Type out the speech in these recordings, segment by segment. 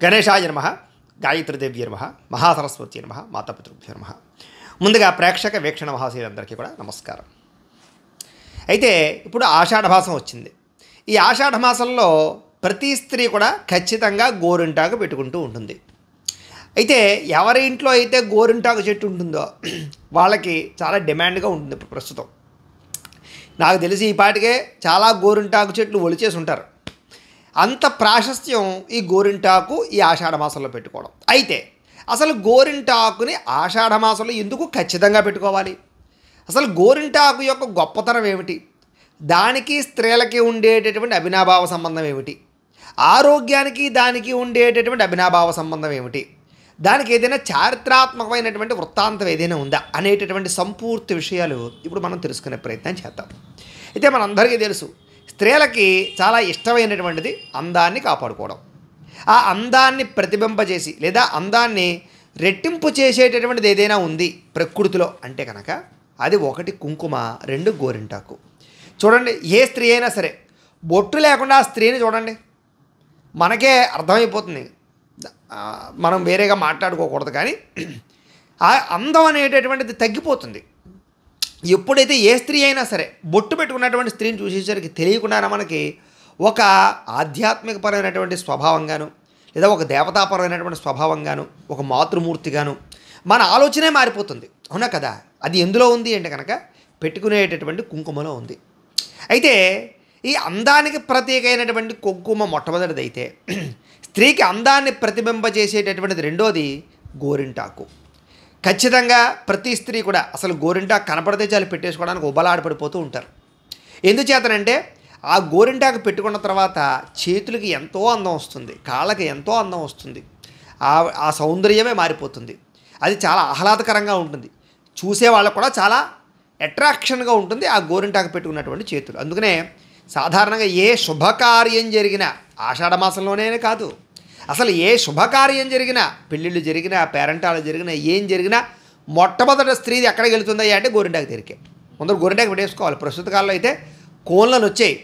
గణేశాయ నమః, గాయత్రీదేవ్య నమః, మహాసరస్వతి నమః, మాతాపితృభ్యో నమః. ముందుగా ప్రేక్షక వీక్షణ మహాశయులందరికీ కూడా నమస్కారం. అయితే ఇప్పుడు ఆషాఢమాసం వచ్చింది. ఈ ఆషాఢమాసంలో ప్రతి స్త్రీ కూడా ఖచ్చితంగా గోరింటాకు పెట్టుకుంటూ ఉంటుంది. అయితే ఎవరి ఇంట్లో అయితే గోరింటాకు చెట్టు ఉంటుందో వాళ్ళకి చాలా డిమాండ్గా ఉంటుంది ఇప్పుడు ప్రస్తుతం. నాకు తెలిసి ఈ పాటికే చాలా గోరింటాకు చెట్లు ఒలిచేసి ఉంటారు. అంత ప్రాశస్త్యం ఈ గోరింటాకు ఈ ఆషాఢమాసంలో పెట్టుకోవడం. అయితే అసలు గోరింటాకుని ఆషాఢమాసంలో ఎందుకు ఖచ్చితంగా పెట్టుకోవాలి? అసలు గోరింటాకు యొక్క గొప్పతనం ఏమిటి? దానికి స్త్రీలకి ఉండేటటువంటి అవినాభావ సంబంధం ఏమిటి? ఆరోగ్యానికి దానికి ఉండేటటువంటి అవినాభావ సంబంధం ఏమిటి? దానికి ఏదైనా చారిత్రాత్మకమైనటువంటి వృత్తాంతం ఏదైనా ఉందా అనేటటువంటి సంపూర్తి విషయాలు ఇప్పుడు మనం తెలుసుకునే ప్రయత్నం చేద్దాం. అయితే మనందరికీ తెలుసు, స్త్రీలకి చాలా ఇష్టమైనటువంటిది అందాన్ని కాపాడుకోవడం. ఆ అందాన్ని ప్రతిబింబజేసి లేదా అందాన్ని రెట్టింపు చేసేటటువంటిది ఏదైనా ఉంది ప్రకృతిలో అంటే కనుక అది ఒకటి కుంకుమ, రెండు గోరింటాకు. చూడండి, ఏ స్త్రీ అయినా సరే బొట్టు లేకుండా ఆ స్త్రీని చూడండి, మనకే అర్థమైపోతుంది. మనం వేరేగా మాట్లాడుకోకూడదు, కానీ ఆ అందం అనేటటువంటిది తగ్గిపోతుంది. ఎప్పుడైతే ఏ స్త్రీ అయినా సరే బొట్టు పెట్టుకున్నటువంటి స్త్రీని చూసేసరికి తెలియకుండానే మనకి ఒక ఆధ్యాత్మికపరమైనటువంటి స్వభావంగాను లేదా ఒక దేవతాపరమైనటువంటి స్వభావంగాను ఒక మాతృమూర్తిగాను మన ఆలోచనే మారిపోతుంది. అవునా కదా? అది ఎందులో ఉంది అంటే కనుక పెట్టుకునేటటువంటి కుంకుమలో ఉంది. అయితే ఈ అందానికి ప్రతీక అయినటువంటి కుంకుమ మొట్టమొదటిది అయితే, స్త్రీకి అందాన్ని ప్రతిబింబజేసేటటువంటిది రెండోది గోరింటాకు. ఖచ్చితంగా ప్రతి స్త్రీ కూడా అసలు గోరింటాకు కనపడితే చాలు పెట్టేసుకోవడానికి ఉబలాడపడిపోతూ ఉంటారు. ఎందుచేతనంటే ఆ గోరింటాకు పెట్టుకున్న తర్వాత చేతులకి ఎంతో అందం వస్తుంది, కాళ్ళకి ఎంతో అందం వస్తుంది, ఆ సౌందర్యమే మారిపోతుంది. అది చాలా ఆహ్లాదకరంగా ఉంటుంది, చూసే వాళ్ళకు కూడా చాలా అట్రాక్షన్గా ఉంటుంది ఆ గోరింటాకు పెట్టుకున్నటువంటి చేతులు. అందుకనే సాధారణంగా ఏ శుభకార్యం జరిగినా ఆషాఢమాసంలోనే కాదు, అసలు ఏ శుభకార్యం జరిగినా, పెళ్ళిళ్ళు జరిగినా, పేరంటాలు జరిగినా, ఏం జరిగినా మొట్టమొదటి స్త్రీది ఎక్కడికి వెళుతుందా అంటే గోరింటాకు దగ్గరికే. ముందర గోరింటాకు పెట్టేసుకోవాలి. ప్రస్తుత కాలంలో అయితే కోన్లను వచ్చాయి,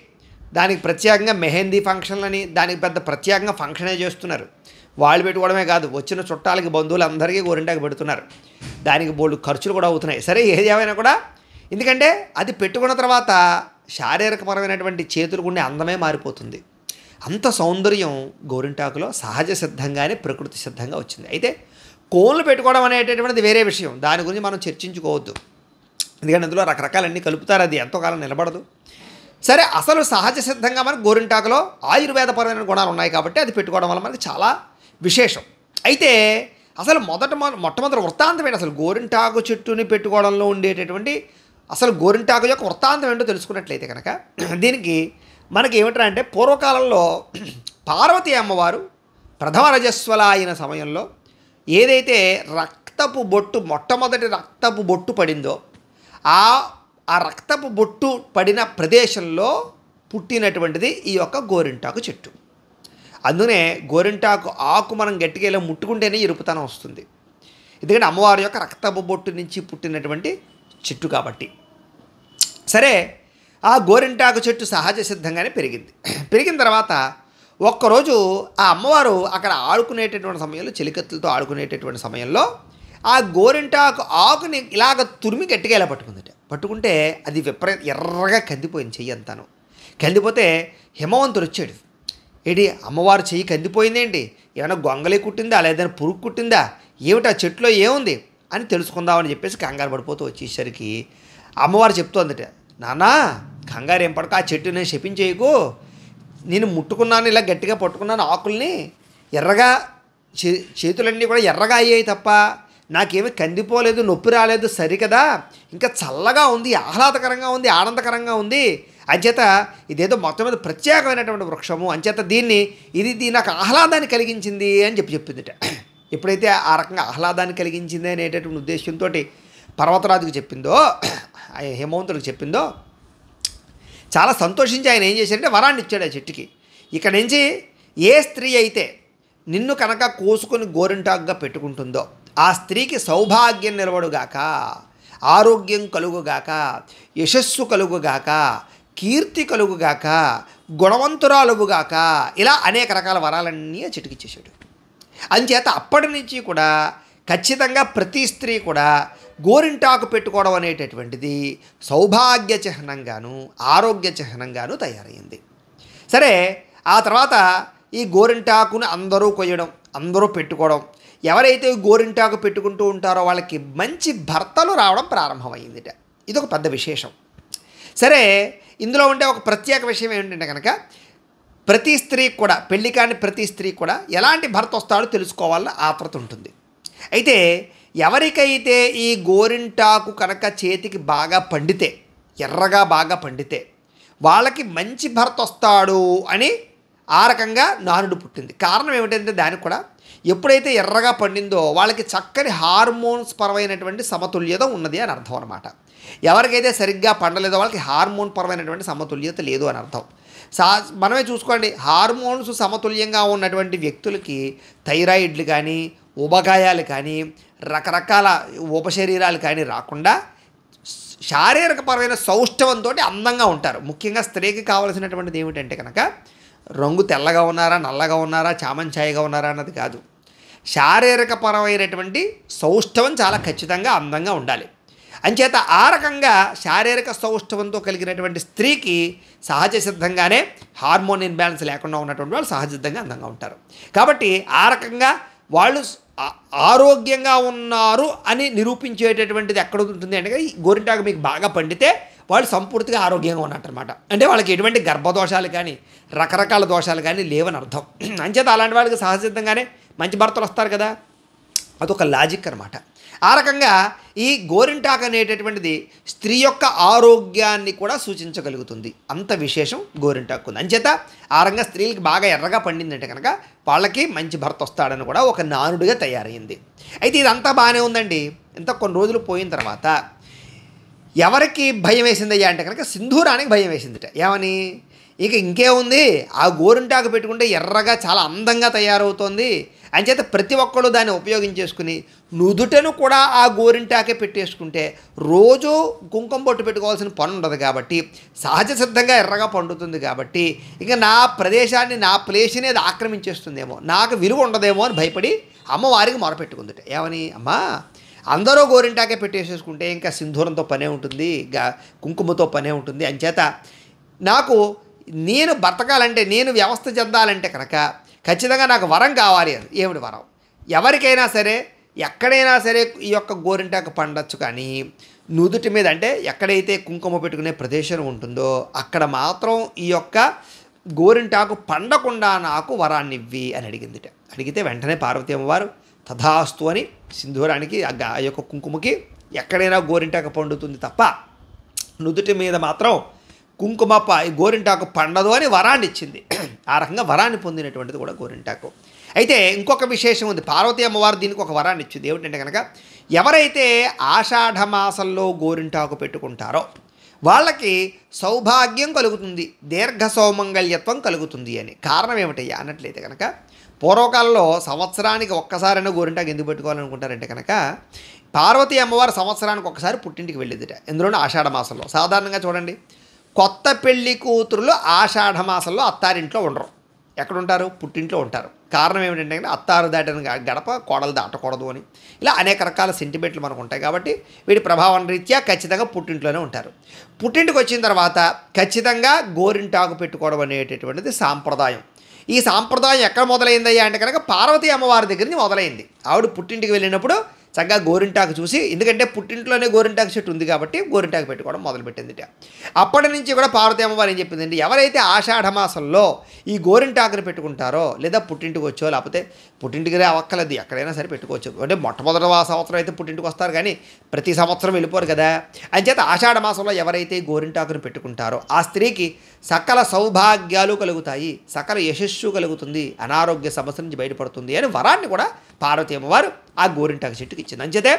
దానికి ప్రత్యేకంగా మెహందీ ఫంక్షన్లని దానికి పెద్ద ప్రత్యేకంగా ఫంక్షనే చేస్తున్నారు. వాళ్ళు పెట్టుకోవడమే కాదు, వచ్చిన చుట్టాలకి బంధువులు అందరికీ గోరింటాకు పెడుతున్నారు. దానికి బోల్డు ఖర్చులు కూడా అవుతున్నాయి. సరే, ఏది ఏమైనా కూడా ఎందుకంటే అది పెట్టుకున్న తర్వాత శారీరకపరమైనటువంటి చేతులకు ఉండే అందమే మారిపోతుంది. అంత సౌందర్యం గోరింటాకులో సహజ సిద్ధంగానే ప్రకృతి సిద్ధంగా వచ్చింది. అయితే కోన్లు పెట్టుకోవడం అనేటటువంటిది వేరే విషయం, దాని గురించి మనం చర్చించుకోవద్దు. ఎందుకంటే అందులో రకరకాలన్నీ కలుపుతారు, అది ఎంతో కాలం నిలబడదు. సరే, అసలు సహజ సిద్ధంగా మనకు గోరింటాకులో ఆయుర్వేదపరమైన గుణాలు ఉన్నాయి కాబట్టి అది పెట్టుకోవడం వల్ల మనకి చాలా విశేషం. అయితే అసలు మొట్టమొదటి వృత్తాంతం ఏంటి? అసలు గోరింటాకు చెట్టుని పెట్టుకోవడంలో ఉండేటటువంటి అసలు గోరింటాకు యొక్క వృత్తాంతం ఏంటో తెలుసుకున్నట్లయితే కనుక దీనికి మనకి ఏమిటంటే అంటే పూర్వకాలంలో పార్వతీ అమ్మవారు ప్రథమ రజస్వల అయిన సమయంలో ఏదైతే రక్తపు బొట్టు మొట్టమొదటి రక్తపు బొట్టు పడిందో ఆ రక్తపు బొట్టు పడిన ప్రదేశంలో పుట్టినటువంటిది ఈ యొక్క గోరింటాకు చెట్టు. అందుకనే గోరింటాకు ఆకు మనం గట్టిగా ఇలా ముట్టుకుంటేనే ఎరుపుతనం వస్తుంది, ఎందుకంటే అమ్మవారి యొక్క రక్తపు బొట్టు నుంచి పుట్టినటువంటి చెట్టు కాబట్టి. సరే, ఆ గోరింటాకు చెట్టు సహజ సిద్ధంగానే పెరిగిన తర్వాత ఒక్కరోజు ఆ అమ్మవారు అక్కడ ఆడుకునేటటువంటి సమయంలో, చెలికత్తులతో ఆడుకునేటటువంటి సమయంలో ఆ గోరింటాకు ఆకుని ఇలాగ తురిమి గట్టిగా ఇలా పట్టుకుంటే అది ఎర్రగా కందిపోయింది. చెయ్యి అంతాను కందిపోతే హిమవంతుడు వచ్చాడు. ఏంటి, అమ్మవారు చెయ్యి కందిపోయిందేంటి, ఏమైనా గొంగలి కుట్టిందా లేదా పురుగు కుట్టిందా, ఏమిటి ఆ చెట్టులో ఏముంది అని తెలుసుకుందామని చెప్పేసి కంగారు పడిపోతూ వచ్చేసరికి అమ్మవారు చెప్తోందట, నాన్నా కంగారు ఏం పడక, ఆ చెట్టు నేను శపించేయకు, నేను ముట్టుకున్నాను, ఇలా గట్టిగా పట్టుకున్నాను ఆకుల్ని, ఎర్రగా చేతులన్నీ కూడా ఎర్రగా అయ్యాయి తప్ప నాకేమీ కందిపోలేదు, నొప్పి రాలేదు, సరికదా, ఇంకా చల్లగా ఉంది, ఆహ్లాదకరంగా ఉంది, ఆనందకరంగా ఉంది, అంచేత ఇదేదో మొత్తం మీద ప్రత్యేకమైనటువంటి వృక్షము, అంచేత ఇది నాకు ఆహ్లాదాన్ని కలిగించింది అని చెప్పిందిట. ఎప్పుడైతే ఆ రకంగా ఆహ్లాదాన్ని కలిగించింది అనేటటువంటి ఉద్దేశంతో పర్వతరాజుకు చెప్పిందో, హేమవంతుడికి చెప్పిందో, చాలా సంతోషించి ఆయన ఏం చేశారంటే వరాన్ని ఇచ్చాడు ఆ చెట్టుకి. ఇక్కడ నుంచి ఏ స్త్రీ అయితే నిన్ను కనుక కోసుకొని గోరింటాకుగా పెట్టుకుంటుందో ఆ స్త్రీకి సౌభాగ్యం నిలవడుగాక, ఆరోగ్యం కలుగుగాక, యశస్సు కలుగుగాక, కీర్తి కలుగుగాక, గుణవంతురాలుగాక, ఇలా అనేక రకాల వరాలన్నీ ఆ చెట్టుకి ఇచ్చేసాడు. అంచేత అప్పటి నుంచి కూడా ఖచ్చితంగా ప్రతి స్త్రీ కూడా గోరింటాకు పెట్టుకోవడం అనేటటువంటిది సౌభాగ్య చిహ్నంగాను ఆరోగ్య చిహ్నంగాను తయారైంది. సరే, ఆ తర్వాత ఈ గోరింటాకును అందరూ కొయ్యడం, అందరూ పెట్టుకోవడం, ఎవరైతే గోరింటాకు పెట్టుకుంటూ ఉంటారో వాళ్ళకి మంచి భర్తలు రావడం ప్రారంభమైందిట. ఇది ఒక పెద్ద విశేషం. సరే, ఇందులో ఉండే ఒక ప్రత్యేక విషయం ఏంటంటే కనుక ప్రతి స్త్రీకి కూడా, పెళ్లి కాని ప్రతి స్త్రీకి కూడా ఎలాంటి భర్త వస్తాడో తెలుసుకోవాలని ఆత్రత ఉంటుంది. అయితే ఎవరికైతే ఈ గోరింటాకు కనుక చేతికి బాగా పండితే, ఎర్రగా బాగా పండితే వాళ్ళకి మంచి భర్త వస్తాడు అని ఆ రకంగా నానుడు పుట్టింది. కారణం ఏమిటంటే దానికి కూడా ఎప్పుడైతే ఎర్రగా పండిందో వాళ్ళకి చక్కని హార్మోన్స్ పరమైనటువంటి సమతుల్యత ఉన్నది అని అర్థం అనమాట. ఎవరికైతే సరిగ్గా పండలేదో వాళ్ళకి హార్మోన్ పరమైనటువంటి సమతుల్యత లేదు అని అర్థం. మనమే చూసుకోండి, హార్మోన్స్ సమతుల్యంగా ఉన్నటువంటి వ్యక్తులకి థైరాయిడ్లు కానీ, ఉబకాయాలు కానీ, రకరకాల ఉపశరీరాలు కానీ రాకుండా శారీరకపరమైన సౌష్ఠవంతో అందంగా ఉంటారు. ముఖ్యంగా స్త్రీకి కావలసినటువంటిది ఏమిటంటే కనుక రంగు తెల్లగా ఉన్నారా, నల్లగా ఉన్నారా, చామంచాయిగా ఉన్నారా అన్నది కాదు. శారీరకపరమైనటువంటి సౌష్ఠవం చాలా ఖచ్చితంగా అందంగా ఉండాలి. అంచేత ఆ రకంగా శారీరక సౌష్ఠవంతో కలిగినటువంటి స్త్రీకి సహజ సిద్ధంగానే హార్మోన్ ఇన్బ్యాలెన్స్ లేకుండా ఉన్నటువంటి వాళ్ళు సహజసిద్ధంగా అందంగా ఉంటారు. కాబట్టి ఆ రకంగా వాళ్ళు ఆరోగ్యంగా ఉన్నారు అని నిరూపించేటటువంటిది ఎక్కడ ఉంటుంది అంటే ఈ గోరింటాకు మీకు బాగా పండితే వాళ్ళు సంపూర్తిగా ఆరోగ్యంగా ఉన్నట్టు అనమాట. అంటే వాళ్ళకి ఎటువంటి గర్భదోషాలు కానీ రకరకాల దోషాలు కానీ లేవని అర్థం. అంచేత అలాంటి వాళ్ళకి సహజసిద్ధంగానే మంచి భర్తలు వస్తారు కదా, అదొక లాజిక్ అనమాట. ఆ రకంగా ఈ గోరింటాకు అనేటటువంటిది స్త్రీ యొక్క ఆరోగ్యాన్ని కూడా సూచించగలుగుతుంది. అంత విశేషం గోరింటాకు ఉంది. అంచేత ఆ రకంగా స్త్రీలకు బాగా ఎర్రగా పండిందంటే కనుక వాళ్ళకి మంచి భర్త వస్తాడని కూడా ఒక నానుడిగా తయారైంది. అయితే ఇదంతా బాగానే ఉందండి. ఇంత కొన్ని రోజులు పోయిన తర్వాత ఎవరికి భయం వేసిందయ్యా అంటే కనుక సింధూరానికి భయం వేసిందిట. ఏమని, ఇక ఇంకేముంది, ఆ గోరింటాకు పెట్టుకుంటే ఎర్రగా చాలా అందంగా తయారవుతోంది, అంచేత ప్రతి ఒక్కళ్ళు దాన్ని ఉపయోగించేసుకుని నుదుటను కూడా ఆ గోరింటాకే పెట్టేసుకుంటే రోజు కుంకుమ బొట్టు పెట్టుకోవాల్సిన పని ఉండదు కాబట్టి సహజ సిద్ధంగా ఎర్రగా పండుతుంది కాబట్టి ఇక నా ప్రదేశాన్ని, నా ప్లేస్ని అది ఆక్రమించేస్తుందేమో, నాకు విలువ ఉండదేమో అని భయపడి అమ్మవారికి మొరపెట్టుకుందిట. ఏమని, అమ్మా అందరూ గోరింటాకే పెట్టేసేసుకుంటే ఇంకా సింధూరంతో పనే ఉంటుంది, కుంకుమతో పనే ఉంటుంది, అంచేత నాకు నేను బ్రతకాలంటే, నేను వ్యవస్థ చెందాలంటే కనుక ఖచ్చితంగా నాకు వరం కావాలి. అది ఏమిటి వరం? ఎవరికైనా సరే ఎక్కడైనా సరే ఈ యొక్క గోరింటాకు పండొచ్చు, కానీ నుదుటి మీద అంటే ఎక్కడైతే కుంకుమ పెట్టుకునే ప్రదేశం ఉంటుందో అక్కడ మాత్రం ఈ యొక్క గోరింటాకు పండకుండా నాకు వరాన్ని ఇవ్వి అని అడిగిందిట. అడిగితే వెంటనే పార్వతీ అమ్మవారు తథాస్తు అని సింధూరానికి ఆ యొక్క కుంకుమకి ఎక్కడైనా గోరింటాకు పండుతుంది తప్ప నుదుటి మీద మాత్రం కుంకుమ గోరింటాకు పండదు అని వరాన్ని ఇచ్చింది. ఆ రకంగా వరాన్ని పొందినటువంటిది కూడా గోరింటాకు. అయితే ఇంకొక విశేషం ఉంది. పార్వతీ అమ్మవారు దీనికి ఒక వరాన్ని ఇచ్చింది. ఏమిటంటే కనుక ఎవరైతే ఆషాఢమాసంలో గోరింటాకు పెట్టుకుంటారో వాళ్ళకి సౌభాగ్యం కలుగుతుంది, దీర్ఘ సౌమంగళ్యత్వం కలుగుతుంది అని. కారణం ఏమిటయ్యా అన్నట్లయితే కనుక పూర్వకాలంలో సంవత్సరానికి ఒక్కసారైనా గోరింటాకు ఎందుకు పెట్టుకోవాలనుకుంటారంటే కనుక పార్వతీ అమ్మవారు సంవత్సరానికి ఒక్కసారి పుట్టింటికి వెళ్ళేదిట. ఎందులోనూ ఆషాఢమాసంలో. సాధారణంగా చూడండి, కొత్త పెళ్లి కూతురులు ఆషాఢమాసంలో అత్తారింట్లో ఉండరు. ఎక్కడుంటారు? పుట్టింట్లో ఉంటారు. కారణం ఏమిటంటే అత్తారు దాటిన గడప కోడలు దాటకూడదు అని ఇలా అనేక రకాల సెంటిమెంట్లు మనకు ఉంటాయి. కాబట్టి వీడి ప్రభావం రీత్యా ఖచ్చితంగా పుట్టింట్లోనే ఉంటారు. పుట్టింటికి వచ్చిన తర్వాత ఖచ్చితంగా గోరింటాకు పెట్టుకోవడం అనేటటువంటిది సాంప్రదాయం. ఈ సాంప్రదాయం ఎక్కడ మొదలైందయ్యా అంటే కనుక పార్వతీ అమ్మవారి దగ్గర నుంచి మొదలైంది. ఆవిడ పుట్టింటికి వెళ్ళినప్పుడు చక్కగా గోరింటాకు చూసి, ఎందుకంటే పుట్టింట్లోనే గోరింటాకు చెట్టు ఉంది కాబట్టి గోరింటాకు పెట్టుకోవడం మొదలుపెట్టిందిట. అప్పటి నుంచి కూడా పార్వతీ అమ్మవారు ఏం చెప్పిందండి, ఎవరైతే ఆషాఢమాసంలో ఈ గోరింటాకుని పెట్టుకుంటారో లేదా పుట్టింటికి వచ్చో, లేకపోతే పుట్టింటికి అవ్వక్కలేదు ఎక్కడైనా సరే పెట్టుకోవచ్చు. అంటే మొట్టమొదటి సంవత్సరం అయితే పుట్టింటికి వస్తారు కానీ ప్రతి సంవత్సరం వెళ్ళిపోరు కదా. అంచేత ఆషాఢమాసంలో ఎవరైతే గోరింటాకుని పెట్టుకుంటారో ఆ స్త్రీకి సకల సౌభాగ్యాలు కలుగుతాయి, సకల యశస్సు కలుగుతుంది, అనారోగ్య సమస్య నుంచి బయటపడుతుంది అని వరాన్ని కూడా పార్వతీ అమ్మవారు ఆ గోరింటాకు చెట్టుకి ఇచ్చింది. అంచేతే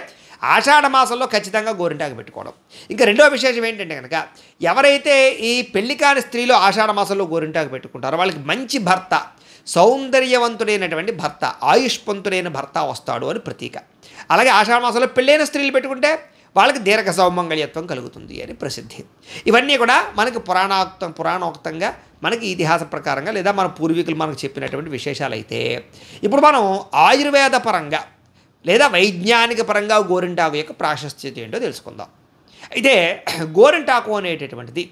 ఆషాఢమాసంలో ఖచ్చితంగా గోరింటాకు పెట్టుకోవడం. ఇంకా రెండో విశేషం ఏంటంటే కనుక ఎవరైతే ఈ పెళ్లి కాని స్త్రీలు ఆషాఢమాసంలో గోరింటాకు పెట్టుకుంటారో వాళ్ళకి మంచి భర్త, సౌందర్యవంతుడైనటువంటి భర్త, ఆయుష్పంతుడైన భర్త వస్తాడు అని ప్రతీక. అలాగే ఆషాఢమాసంలో పెళ్ళైన స్త్రీలు పెట్టుకుంటే వాళ్ళకి దీర్ఘ సౌమంగళ్యత్వం కలుగుతుంది అని ప్రసిద్ధి. ఇవన్నీ కూడా మనకి పురాణోక్తంగా మనకి ఇతిహాస ప్రకారంగా లేదా మన పూర్వీకులు మనకు చెప్పినటువంటి విశేషాలు అయితే, ఇప్పుడు మనం ఆయుర్వేద పరంగా లేదా వైజ్ఞానిక పరంగా గోరింటాకు యొక్క ప్రాశస్త్యత ఏంటో తెలుసుకుందాం. అయితే గోరింటాకు అనేటటువంటిది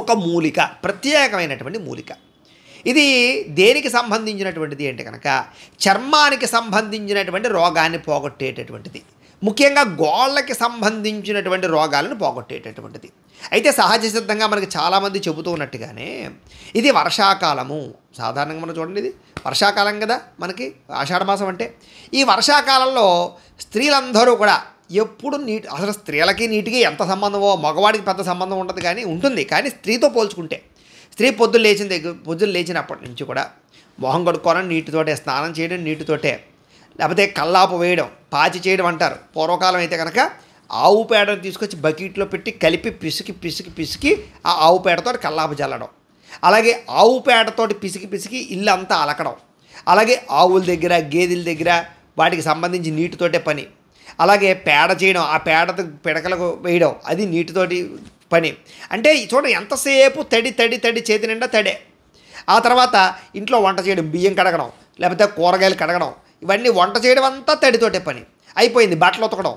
ఒక మూలిక, ప్రత్యేకమైనటువంటి మూలిక. ఇది దేనికి సంబంధించినటువంటిది అంటే కనుక చర్మానికి సంబంధించినటువంటి రోగాన్ని పోగొట్టేటటువంటిది, ముఖ్యంగా గోళ్ళకి సంబంధించినటువంటి రోగాలను పోగొట్టేటటువంటిది. అయితే సహజ సిద్ధంగా మనకి చాలామంది చెబుతూ ఉన్నట్టుగానే ఇది వర్షాకాలము. సాధారణంగా మనం చూడండి, ఇది వర్షాకాలం కదా మనకి ఆషాఢమాసం అంటే. ఈ వర్షాకాలంలో స్త్రీలందరూ కూడా ఎప్పుడు అసలు స్త్రీలకి నీటికి ఎంత సంబంధమో, మగవాడికి పెద్ద సంబంధం ఉండదు కానీ ఉంటుంది. కానీ స్త్రీతో పోల్చుకుంటే స్త్రీ పొద్దున్న లేచినప్పటి నుంచి కూడా మొహం కడుక్కోవడం నీటితోటే, స్నానం చేయడం నీటితోటే, లేకపోతే కల్లాపు వేయడం, పాచి చేయడం అంటారు. పూర్వకాలం అయితే కనుక ఆవు పేడను తీసుకొచ్చి బకెట్లో పెట్టి కలిపి పిసికి ఆ ఆవు పేడతో కల్లాపు చల్లడం, అలాగే ఆవు పేడతోటి పిసికి ఇల్లు అంతా అలకడం, అలాగే ఆవుల దగ్గర గేదెల దగ్గర వాటికి సంబంధించి నీటితోటే పని, అలాగే పేడ చేయడం, ఆ పేడతో పిడకలకు వేయడం, అది నీటితోటి పని. అంటే చూడండి ఎంతసేపు తడి చేతి నిండా తడే. ఆ తర్వాత ఇంట్లో వంట చేయడం, బియ్యం కడగడం, లేకపోతే కూరగాయలు కడగడం, ఇవన్నీ వంట చేయడం అంతా తడితోటే పని అయిపోయింది. బట్టలు ఉతకడం,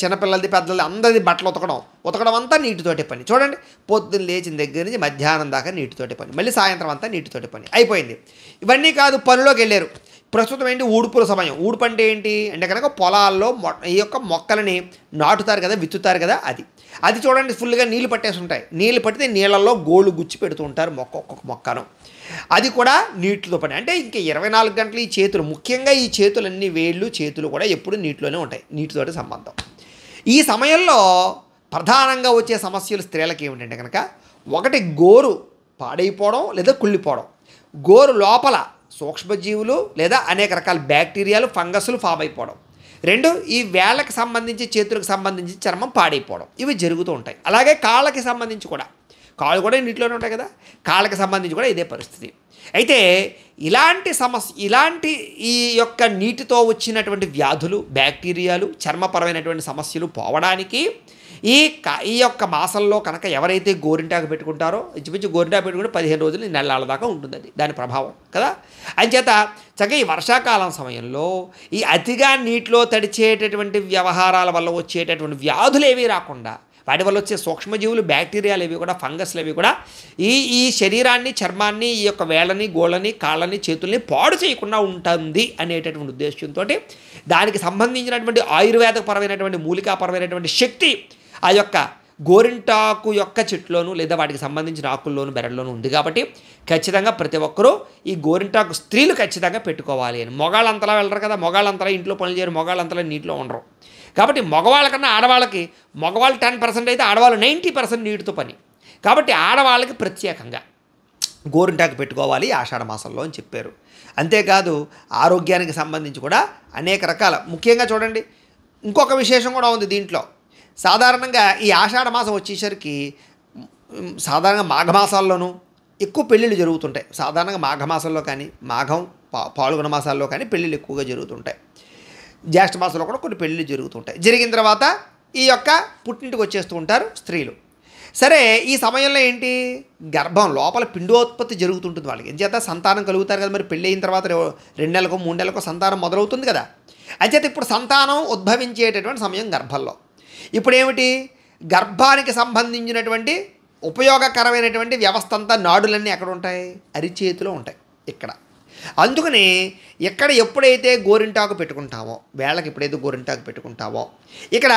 చిన్నపిల్లలది పెద్దలది అందరిది బట్టలు ఉతకడం అంతా నీటితోటే పని. చూడండి, పొద్దున్న లేచిన దగ్గర నుంచి మధ్యాహ్నం దాకా నీటితోటే పని, మళ్ళీ సాయంత్రం అంతా నీటితోటే పని అయిపోయింది. ఇవన్నీ కాదు, పనిలోకి వెళ్ళారు. ప్రస్తుతం ఏంటి, ఊడుపుల సమయం. ఊడుపు అంటే ఏంటి అంటే కనుక పొలాల్లో ఈ యొక్క మొక్కలని నాటుతారు కదా, విత్తుతారు కదా, అది చూడండి ఫుల్గా నీళ్ళు పట్టేసి ఉంటాయి. నీళ్ళు పట్టితే నీళ్ళల్లో గోళ్ళు గుచ్చి పెడుతూ ఉంటారు ఒక్కొక్క మొక్కను. అది కూడా నీటితో పని. అంటే ఇంకా 24 గంటలు ఈ చేతులు, ముఖ్యంగా ఈ చేతులన్నీ వేళ్ళు చేతులు కూడా ఎప్పుడు నీటిలోనే ఉంటాయి, నీటితోటి సంబంధం. ఈ సమయంలో ప్రధానంగా వచ్చే సమస్యలు స్త్రీలకు ఏమిటంటే కనుక, ఒకటి గోరు పాడైపోవడం లేదా కుళ్ళిపోవడం, గోరు లోపల సూక్ష్మజీవులు లేదా అనేక రకాల బ్యాక్టీరియాలు ఫంగస్లు ఫామ్ అయిపోవడం, 2 ఈ వేళ్ళకి సంబంధించి చేతులకు సంబంధించి చర్మం పాడైపోవడం, ఇవి జరుగుతూ ఉంటాయి. అలాగే కాళ్ళకి సంబంధించి కూడా, కాళ్ళు కూడా నీటిలోనే ఉంటాయి కదా, కాళ్ళకి సంబంధించి కూడా ఇదే పరిస్థితి. అయితే ఇలాంటి ఈ యొక్క నీటితో వచ్చినటువంటి వ్యాధులు, బ్యాక్టీరియాలు, చర్మపరమైనటువంటి సమస్యలు పోవడానికి ఈ యొక్క మాసంలో కనుక ఎవరైతే గోరింటాకు పెట్టుకుంటారో, ఇంచుమించు గోరింటాకు పెట్టుకుంటే 15 రోజులు నెలల దాకా ఉంటుంది అది, దాని ప్రభావం కదా. అంచేత చక్కగా ఈ వర్షాకాలం సమయంలో ఈ అతిగా నీటిలో తడిచేటటువంటి వ్యవహారాల వల్ల వచ్చేటటువంటి వ్యాధులు ఏవీ రాకుండా, వాటి వల్ల వచ్చే సూక్ష్మజీవులు, బ్యాక్టీరియాలు ఏవి కూడా, ఫంగస్లు ఏవి కూడా ఈ శరీరాన్ని, చర్మాన్ని, ఈ యొక్క వేళ్ళని, గోళ్ళని, కాళ్ళని, చేతుల్ని పాడు చేయకుండా ఉంటుంది అనేటటువంటి ఉద్దేశంతో దానికి సంబంధించినటువంటి ఆయుర్వేదపరమైనటువంటి మూలికాపరమైనటువంటి శక్తి ఆ యొక్క గోరింటాకు యొక్క చెట్లోను లేదా వాటికి సంబంధించిన ఆకుల్లోను బెరల్లోనూ ఉంది. కాబట్టి ఖచ్చితంగా ప్రతి ఒక్కరూ ఈ గోరింటాకు స్త్రీలు ఖచ్చితంగా పెట్టుకోవాలి అని. మగాళ్ళంతలా వెళ్ళరు కదా, మగాళ్ళంతలా ఇంట్లో పనులు చేయరు, మగాళ్ళంతలా నీటిలో ఉండరు. కాబట్టి మగవాళ్ళకన్నా ఆడవాళ్ళకి, మగవాళ్ళు 10% అయితే ఆడవాళ్ళు 90% నీటితో పని. కాబట్టి ఆడవాళ్ళకి ప్రత్యేకంగా గోరింటాకు పెట్టుకోవాలి ఆషాఢ మాసంలో అని చెప్పారు. అంతేకాదు ఆరోగ్యానికి సంబంధించి కూడా అనేక రకాల, ముఖ్యంగా చూడండి ఇంకొక విశేషం కూడా ఉంది దీంట్లో. సాధారణంగా ఈ ఆషాఢ మాసం వచ్చేసరికి సాధారణంగా మాఘమాసాల్లోనూ ఎక్కువ పెళ్ళిళ్ళు జరుగుతుంటాయి. సాధారణంగా మాఘమాసంలో కానీ, పాల్గొన మాసాల్లో కానీ పెళ్ళిళ్ళు ఎక్కువగా జరుగుతుంటాయి. జ్యేష్ఠ మాసంలో కూడా కొన్ని పెళ్ళిళ్ళు జరుగుతుంటాయి. జరిగిన తర్వాత ఈ యొక్క పుట్టింటికి వచ్చేస్తూ ఉంటారు స్త్రీలు. సరే, ఈ సమయంలో ఏంటి, గర్భం లోపల పిండోత్పత్తి జరుగుతుంటుంది వాళ్ళకి. ఎంచేత సంతానం కలుగుతారు కదా, మరి పెళ్ళి అయిన తర్వాత 2 నెలలకో 3 నెలలకో సంతానం మొదలవుతుంది కదా. అంచేత ఇప్పుడు సంతానం ఉద్భవించేటటువంటి సమయం గర్భంలో. ఇప్పుడు ఏమిటి, గర్భానికి సంబంధించినటువంటి ఉపయోగకరమైనటువంటి వ్యవస్థ అంతా, నాడులన్నీ ఎక్కడ ఉంటాయి, అరిచేతిలో ఉంటాయి ఇక్కడ. అందుకని ఎప్పుడైతే గోరింటాకు పెట్టుకుంటామో, వేళ్ళకి ఎప్పుడైతే గోరింటాకు పెట్టుకుంటామో, ఇక్కడ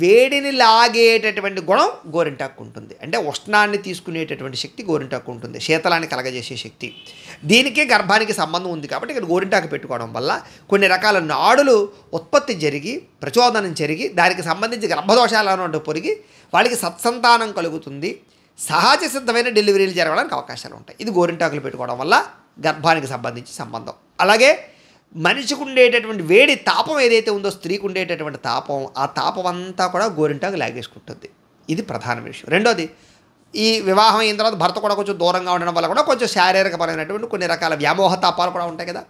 వేడిని లాగేటటువంటి గుణం గోరింటాకు ఉంటుంది. అంటే ఉష్ణాన్ని తీసుకునేటటువంటి శక్తి గోరింటాకు ఉంటుంది, శీతలాన్ని కలగజేసే శక్తి. దీనికి గర్భానికి సంబంధం ఉంది. కాబట్టి ఇక్కడ గోరింటాకు పెట్టుకోవడం వల్ల కొన్ని రకాల నాడులు ఉత్పత్తి జరిగి, ప్రచోదనం జరిగి, దానికి సంబంధించి గర్భదోషాలను పొరిగి వాళ్ళకి సత్సంతానం కలుగుతుంది. సహజ సిద్ధమైన డెలివరీలు జరగడానికి అవకాశాలు ఉంటాయి. ఇది గోరింటాకులు పెట్టుకోవడం వల్ల గర్భానికి సంబంధించి సంబంధం. అలాగే మనిషికి ఉండేటటువంటి వేడి తాపం ఏదైతే ఉందో, స్త్రీకి ఉండేటటువంటి తాపం, ఆ తాపం అంతా కూడా గోరింటాకు లాగేసుకుంటుంది. ఇది ప్రధాన విషయం. రెండోది, ఈ వివాహం అయిన తర్వాత భర్త కూడా కొంచెం దూరంగా ఉండడం వల్ల కూడా కొంచెం శారీరకపరమైనటువంటి కొన్ని రకాల వ్యామోహ తాపాలు కూడా ఉంటాయి కదా,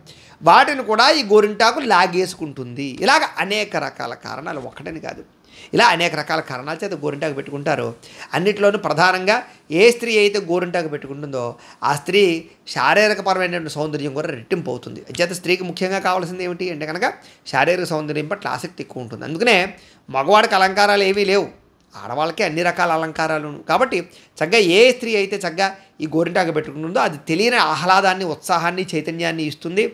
వాటిని కూడా ఈ గోరింటాకు లాగేసుకుంటుంది. ఇలాగ అనేక రకాల కారణాలు, ఒక్కటని కాదు. ఇలా అనేక రకాల కారణాల చేత గోరింటాకు పెట్టుకుంటారు. అన్నిట్లోనూ ప్రధానంగా ఏ స్త్రీ అయితే గోరింటాకు పెట్టుకుంటుందో ఆ స్త్రీ శారీరకపరమైనటువంటి సౌందర్యం కూడా రెట్టింపు అవుతుంది. చేత స్త్రీకి ముఖ్యంగా కావాల్సింది ఏమిటి అంటే కనుక శారీరక సౌందర్యం పట్ల ఆసక్తి ఎక్కువ ఉంటుంది. అందుకనే మగవాడికి అలంకారాలు ఏమీ లేవు, ఆడవాళ్ళకి అన్ని రకాల అలంకారాలు. కాబట్టి చక్కగా ఏ స్త్రీ అయితే చక్కగా ఈ గోరింటాకు పెట్టుకుంటుందో అది తెలియని ఆహ్లాదాన్ని, ఉత్సాహాన్ని, చైతన్యాన్ని ఇస్తుంది,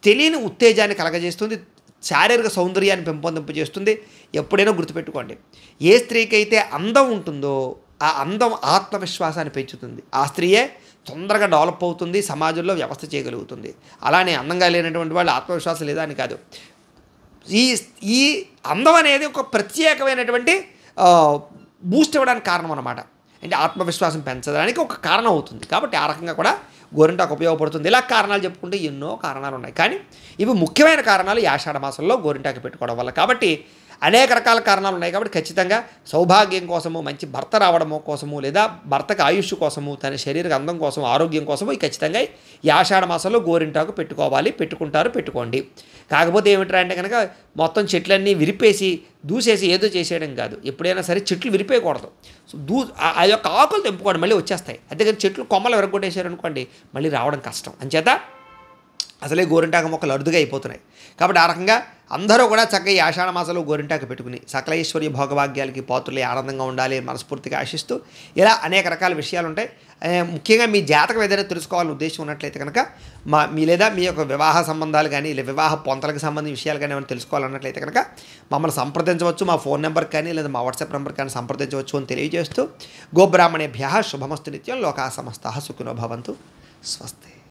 తెలియని ఉత్తేజాన్ని కలగజేస్తుంది, శారీరక సౌందర్యాన్ని పెంపొందింపజేస్తుంది. ఎప్పుడైనా గుర్తుపెట్టుకోండి, ఏ స్త్రీకి అయితే అందం ఉంటుందో ఆ అందం ఆత్మవిశ్వాసాన్ని పెంచుతుంది. ఆ స్త్రీయే తొందరగా డెవలప్ అవుతుంది, సమాజంలో వ్యవస్థ చేయగలుగుతుంది. అలానే అందంగా లేనటువంటి వాళ్ళు ఆత్మవిశ్వాసం లేదా అని కాదు, ఈ ఈ అందం అనేది ఒక ప్రత్యేకమైనటువంటి బూస్ట్ ఇవ్వడానికి కారణం అన్నమాట. అంటే ఆత్మవిశ్వాసం పెంచడానికి ఒక కారణం అవుతుంది. కాబట్టి ఆ రకంగా కూడా గోరింటాకు ఉపయోగపడుతుంది. ఇలా కారణాలు చెప్పుకుంటే ఎన్నో కారణాలు ఉన్నాయి, కానీ ఇవి ముఖ్యమైన కారణాలు ఈ ఆషాఢ మాసంలో గోరింటాకు పెట్టుకోవడం వల్ల. కాబట్టి అనేక రకాల కారణాలు ఉన్నాయి. కాబట్టి ఖచ్చితంగా సౌభాగ్యం కోసము, మంచి భర్త రావడము కోసము, లేదా భర్తకు ఆయుష్ కోసము, తన శరీర అందం కోసం, ఆరోగ్యం కోసము ఖచ్చితంగా ఈ ఆషాఢ మాసంలో గోరింటాకు పెట్టుకోవాలి. పెట్టుకుంటారు, పెట్టుకోండి. కాకపోతే ఏమిట్రా అంటే కనుక మొత్తం చెట్లన్నీ విరిపేసి దూసేసి ఏదో చేసేయడం కాదు. ఎప్పుడైనా సరే చెట్లు విరిపేయకూడదు. ఆ యొక్క ఆకులు తెంపుకోండి, మళ్ళీ వచ్చేస్తాయి. అంతేకాని చెట్లు కొమ్మలు విరగొట్టేశారనుకోండి మళ్ళీ రావడం కష్టం. అంచేత అసలే గోరింటాకు మొక్కలు అరుదుగా అయిపోతున్నాయి. కాబట్టి ఆ రకంగా అందరూ కూడా చక్కగా ఈ ఆషాఢ మాసంలో గోరింటాకు పెట్టుకుని సకల ఐశ్వర్య భోగభాగ్యాలకి పాత్రలే ఆనందంగా ఉండాలి మనస్ఫూర్తిగా ఆశిస్తూ ఇలా అనేక రకాల విషయాలు ఉంటాయి. ముఖ్యంగా మీ జాతకం ఏదైనా తెలుసుకోవాలని ఉద్దేశం ఉన్నట్లయితే కనుక మీ లేదా మీ యొక్క వివాహ సంబంధాలు కానీ లేదా వివాహ పొంతలకు సంబంధించిన విషయాలు కానీ ఏమైనా తెలుసుకోవాలన్నట్లయితే కనుక మమ్మల్ని సంప్రదించవచ్చు. మా ఫోన్ నెంబర్ కానీ లేదా మా వాట్సాప్ నెంబర్ కానీ సంప్రదించవచ్చు అని తెలియజేస్తూ గోబ్రాహ్మణేభ్యః శుభమస్తు నిత్యం లోకా సమస్తాః సుఖినో భవంతు. స్వస్తి.